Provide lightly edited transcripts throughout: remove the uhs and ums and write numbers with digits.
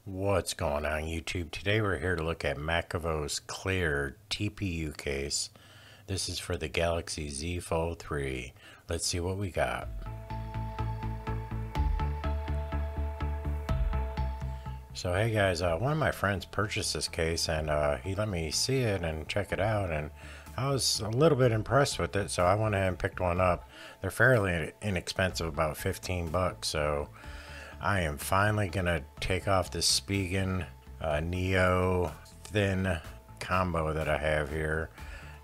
What's going on YouTube? Today we're here to look at Makavo's Clear TPU case. This is for the Galaxy Z Fold 3. Let's see what we got. So hey guys, one of my friends purchased this case and he let me see it and check it out, and I was a little bit impressed with it, so I went ahead and picked one up. They're fairly inexpensive, about 15 bucks, so I am finally gonna take off this Spigen Neo thin combo that I have here.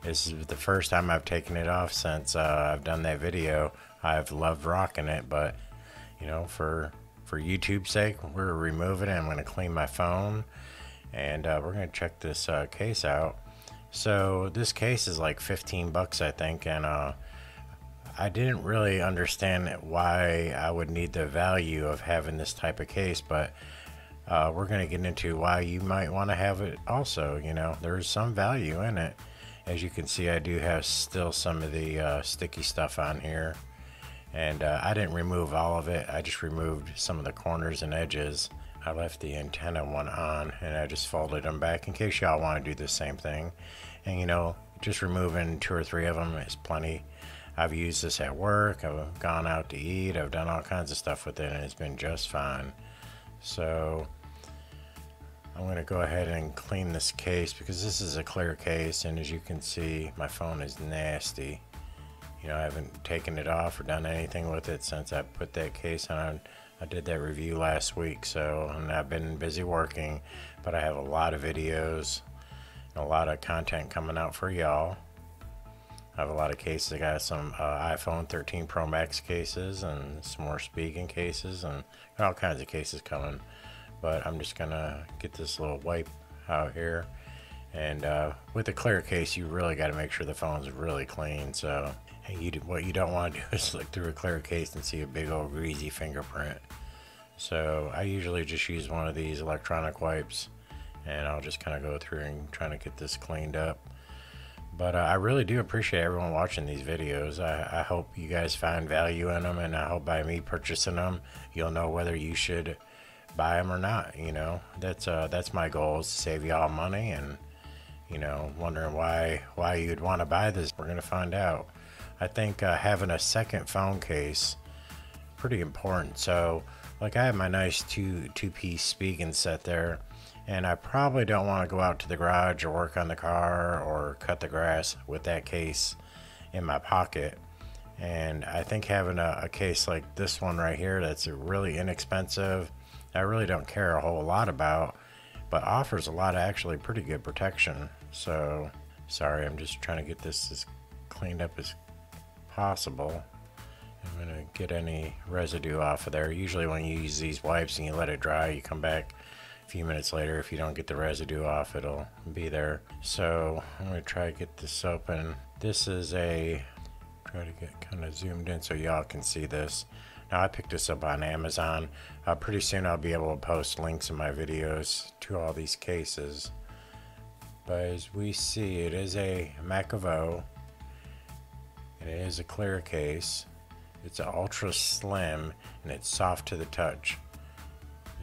This is the first time I've taken it off since I've done that video. I've loved rocking it, but you know, for YouTube's sake, we're removing it. I'm gonna clean my phone, and we're gonna check this case out. So this case is like 15 bucks, I think, and I didn't really understand why I would need the value of having this type of case, but we're going to get into why you might want to have it also. You know, there's some value in it. As you can see, I do have still some of the sticky stuff on here, and I didn't remove all of it. I just removed some of the corners and edges. I left the antenna one on, and I just folded them back in case y'all want to do the same thing. And you know, just removing 2 or 3 of them is plenty. I've used this at work, I've gone out to eat, I've done all kinds of stuff with it, and it's been just fine. So I'm going to go ahead and clean this case because this is a clear case, and as you can see, my phone is nasty. You know, I haven't taken it off or done anything with it since I put that case on. I did that review last week, so, and I've been busy working, but I have a lot of videos and a lot of content coming out for y'all. I have a lot of cases. I got some iPhone 13 Pro Max cases and some more Spigen cases and all kinds of cases coming. But I'm just gonna get this little wipe out here. And with a clear case, you really got to make sure the phone's really clean. So what you don't want to do is look through a clear case and see a big old greasy fingerprint. So I usually just use one of these electronic wipes, and I'll just kind of go through and try to get this cleaned up. But I really do appreciate everyone watching these videos. I hope you guys find value in them, and I hope by me purchasing them, you'll know whether you should buy them or not. You know, that's my goal, is to save y'all money. And you know, wondering why you'd want to buy this, we're gonna find out. I think having a second phone case pretty important. So like, I have my nice two-piece Spigen set there, and I probably don't want to go out to the garage or work on the car or cut the grass with that case in my pocket. And I think having a case like this one right here, that's really inexpensive, I really don't care a whole lot about, but offers a lot of actually pretty good protection. So sorry, I'm just trying to get this as cleaned up as possible. I'm gonna get any residue off of there. Usually when you use these wipes and you let it dry, you come back a few minutes later, if you don't get the residue off, it'll be there. So I'm gonna try to get this open. This is try to get kind of zoomed in so y'all can see this. Now, I picked this up on Amazon. Pretty soon I'll be able to post links in my videos to all these cases. But as we see, it is a Makavo, and it is a clear case. It's an ultra slim, and it's soft to the touch.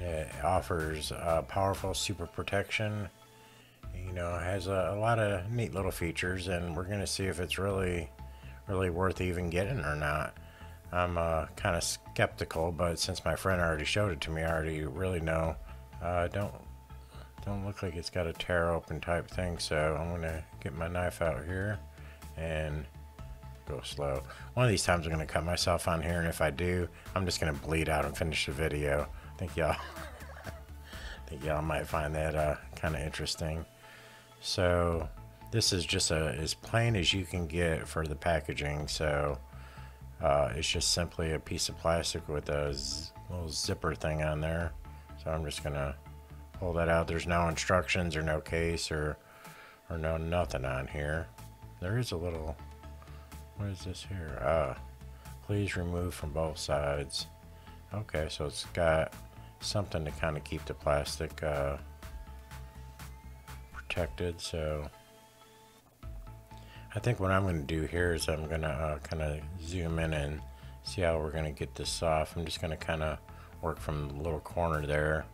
It offers powerful super protection. You know, it has a lot of neat little features, and we're going to see if it's really worth even getting or not. I'm kind of skeptical, but since my friend already showed it to me, I already really know. Don't look like it's got a tear open type thing, so I'm going to get my knife out here and go slow. One of these times I'm going to cut myself on here, and if I do, I'm just going to bleed out and finish the video. I think y'all might find that kind of interesting. So this is just as plain as you can get for the packaging. So it's just simply a piece of plastic with a little zipper thing on there. So I'm just gonna pull that out. There's no instructions or no case or no nothing on here. There is a little, what is this here? Please remove from both sides. Okay, so it's got something to kind of keep the plastic protected. So I think what I'm going to do here is I'm going to kind of zoom in and see how we're going to get this off. I'm just going to kind of work from the little corner there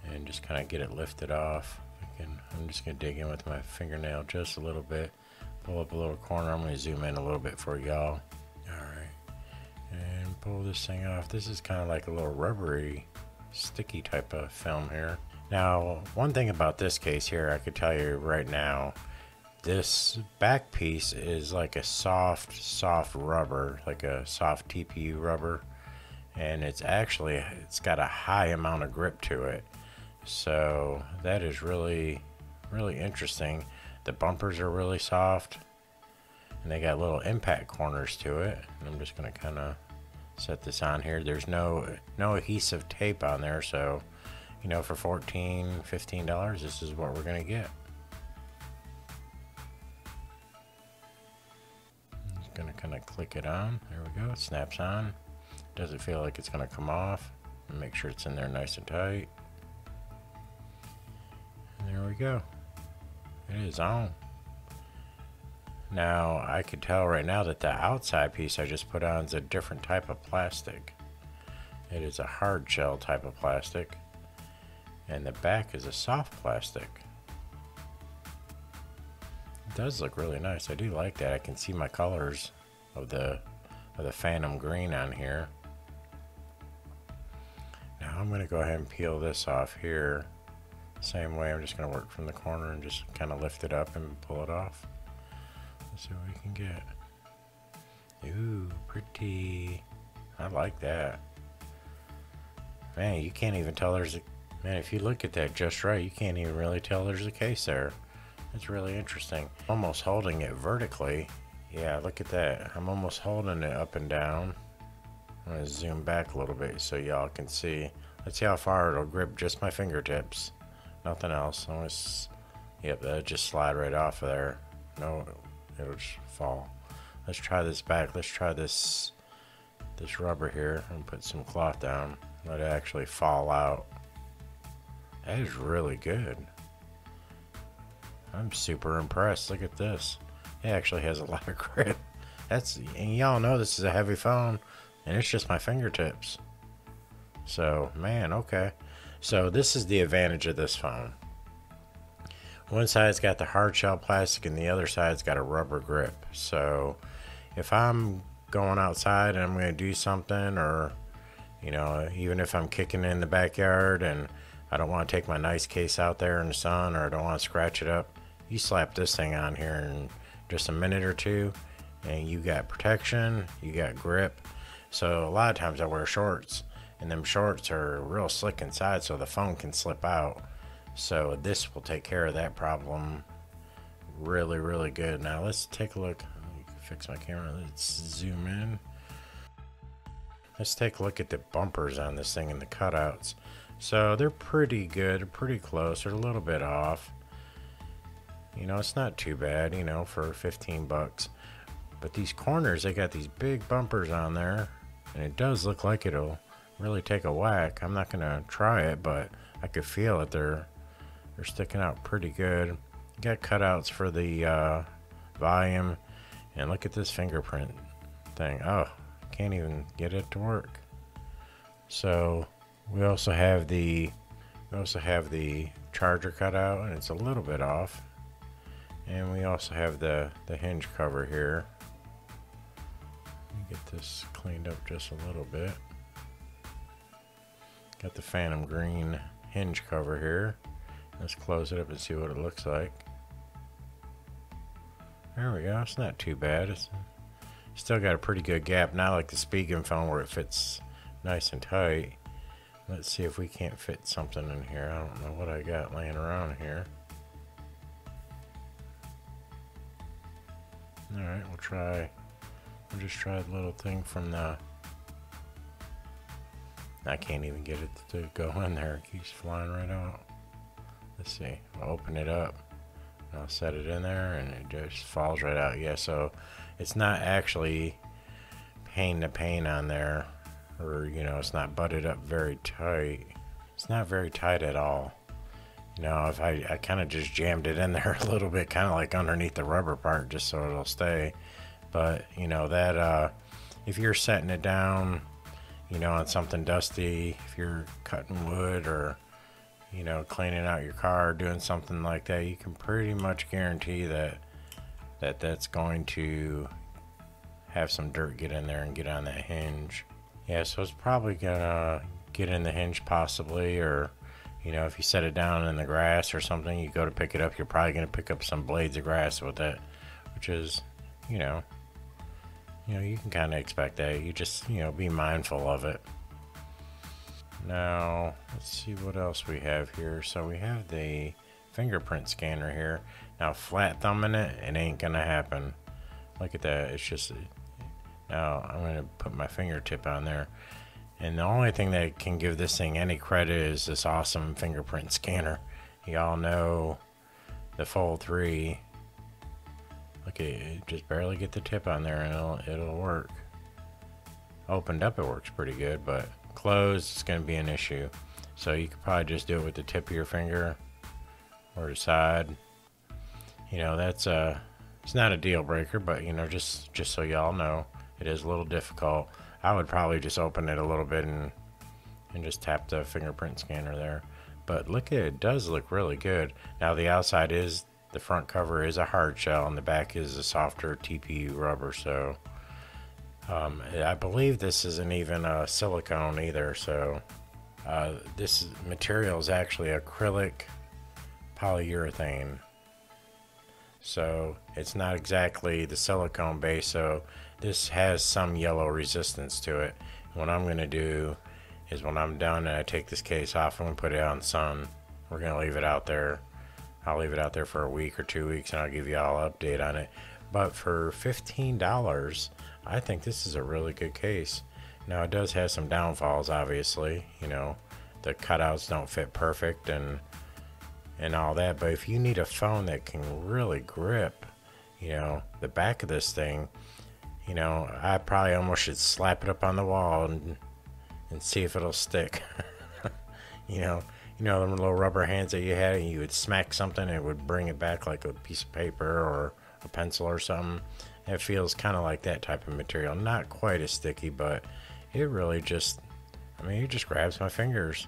and just kind of get it lifted off. I'm just going to dig in with my fingernail just a little bit, pull up a little corner. I'm going to zoom in a little bit for y'all. Alright, and pull this thing off. This is kind of like a little rubbery, sticky type of film here. Now, one thing about this case here, I could tell you right now, this back piece is like a soft rubber, like a soft TPU rubber, and it's got a high amount of grip to it. So that is really interesting. The bumpers are really soft, and they got little impact corners to it. And I'm just going to kind of set this on here. There's no adhesive tape on there, so you know, for $14-15, this is what we're going to get. I'm just going to kind of click it on. There we go. It snaps on. Doesn't feel like it's going to come off. Make sure it's in there nice and tight. And there we go. It is on. Now, I could tell right now that the outside piece I just put on is a different type of plastic. It is a hard shell type of plastic, and the back is a soft plastic. It does look really nice. I do like that. I can see my colors of the phantom green on here. Now I'm going to go ahead and peel this off here. Same way, I'm just going to work from the corner and just kind of lift it up and pull it off. Let's see what we can get. Ooh, pretty. I like that. Man, you can't even tell there's a... Man, if you look at that just right, you can't even really tell there's a case there. It's really interesting. Almost holding it vertically. Yeah, look at that. I'm almost holding it up and down. I'm going to zoom back a little bit so y'all can see. Let's see how far it'll grip just my fingertips. Nothing else. Yep, that'll just slide right off of there. No, it'll just fall. Let's try this back. Let's try this rubber here and put some cloth down. Let it actually fall out. That is really good. I'm super impressed. Look at this. It actually has a lot of grip. And y'all know this is a heavy phone, and it's just my fingertips. So, man, okay. So this is the advantage of this phone. One side's got the hard shell plastic, and the other side's got a rubber grip. So if I'm going outside and I'm going to do something, or you know, even if I'm kicking in the backyard and I don't want to take my nice case out there in the sun, or I don't want to scratch it up, you slap this thing on here in just a minute or two, and you got protection, you got grip. So a lot of times I wear shorts, and them shorts are real slick inside, so the phone can slip out. So this will take care of that problem really good. Now let's take a look. Let me fix my camera. Let's zoom in. Let's take a look at the bumpers on this thing and the cutouts. So they're pretty good, pretty close. They're a little bit off. You know, it's not too bad, you know, for 15 bucks. But these corners, they got these big bumpers on there, and it does look like it'll really take a whack. I'm not gonna try it, but I could feel it. They're sticking out pretty good. Got cutouts for the volume, and look at this fingerprint thing. Oh, can't even get it to work. So we also have the charger cutout, and it's a little bit off. And we also have the hinge cover here. Let me get this cleaned up just a little bit. Got the phantom green hinge cover here. Let's close it up and see what it looks like. There we go. It's not too bad. It's still got a pretty good gap. Not like the speaking phone where it fits nice and tight. Let's see if we can't fit something in here. I don't know what I got laying around here. Alright, we'll just try the little thing from the... I can't even get it to go in there. It keeps flying right out. Let's see. I'll open it up. I'll set it in there, and it just falls right out. Yeah, so it's not actually pain to pain on there, or you know, it's not butted up very tight. It's not very tight at all. You know, if I kind of just jammed it in there a little bit, kind of like underneath the rubber part, just so it'll stay. But you know that if you're setting it down, you know, on something dusty, if you're cutting wood or you know, cleaning out your car, doing something like that, you can pretty much guarantee that's going to have some dirt get in there and get on that hinge. Yeah, so it's probably gonna get in the hinge possibly, or you know, if you set it down in the grass or something, you go to pick it up, you're probably gonna pick up some blades of grass with it, which is, you know, you can kind of expect that. You just, be mindful of it. Now, let's see what else we have here. So we have the fingerprint scanner here. Now, flat thumbing it, it ain't gonna happen. Look at that. It's just, now I'm gonna put my fingertip on there. And the only thing that can give this thing any credit is this awesome fingerprint scanner. Y'all know the Fold 3. Look, it just barely get the tip on there and it'll work. Opened up, it works pretty good, but closed, it's going to be an issue. So you could probably just do it with the tip of your finger or the side. That's it's not a deal breaker, but just so y'all know, it is a little difficult. I would probably just open it a little bit and just tap the fingerprint scanner there. But look, it does look really good. Now the outside is, the front cover is a hard shell and the back is a softer TPU rubber. So I believe this isn't even a silicone either. So this material is actually acrylic polyurethane. So it's not exactly the silicone base. So this has some yellow resistance to it. What I'm going to do is when I'm done and I take this case off, I'm going to put it out in the sun. We're going to leave it out there. I'll leave it out there for a week or 2 weeks and I'll give you all an update on it. But for $15, I think this is a really good case. Now it does have some downfalls, obviously. The cutouts don't fit perfect and all that. But if you need a phone that can really grip, the back of this thing, I probably almost should slap it up on the wall and see if it'll stick. Them little rubber hands that you had, and you would smack something and it would bring it back like a piece of paper or a pencil or something. It feels kind of like that type of material. Not quite as sticky, but it really just, it just grabs my fingers.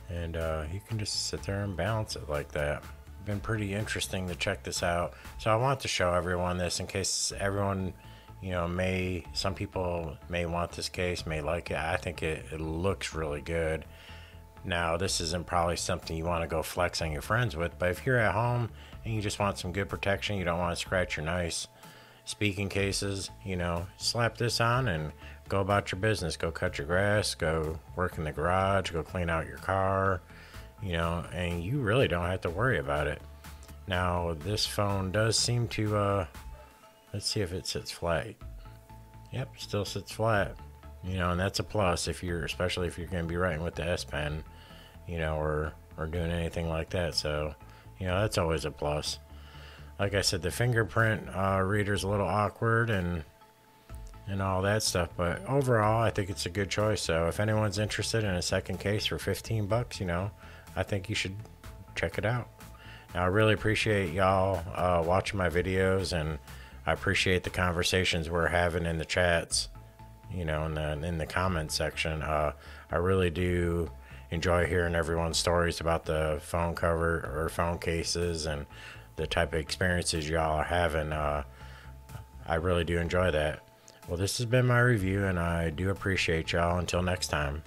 And you can just sit there and balance it like that. Been pretty interesting to check this out. So I want to show everyone this in case everyone, some people may want this case, may like it. I think it looks really good. Now, this isn't probably something you want to go flex on your friends with, but if you're at home and you just want some good protection, you don't want to scratch your nice speaking cases, slap this on and go about your business. Go cut your grass, go work in the garage, go clean out your car, and you really don't have to worry about it. Now, this phone does seem to, let's see if it sits flat. Yep, still sits flat. And that's a plus especially if you're going to be writing with the S Pen, or doing anything like that. So, that's always a plus. Like I said, the fingerprint reader's a little awkward and all that stuff, but overall, I think it's a good choice. So if anyone's interested in a second case for $15, I think you should check it out. Now, I really appreciate y'all watching my videos, and I appreciate the conversations we're having in the chats. In the comment section. I really do enjoy hearing everyone's stories about the phone cover or phone cases and the type of experiences y'all are having. I really do enjoy that. Well, this has been my review, and I do appreciate y'all. Until next time.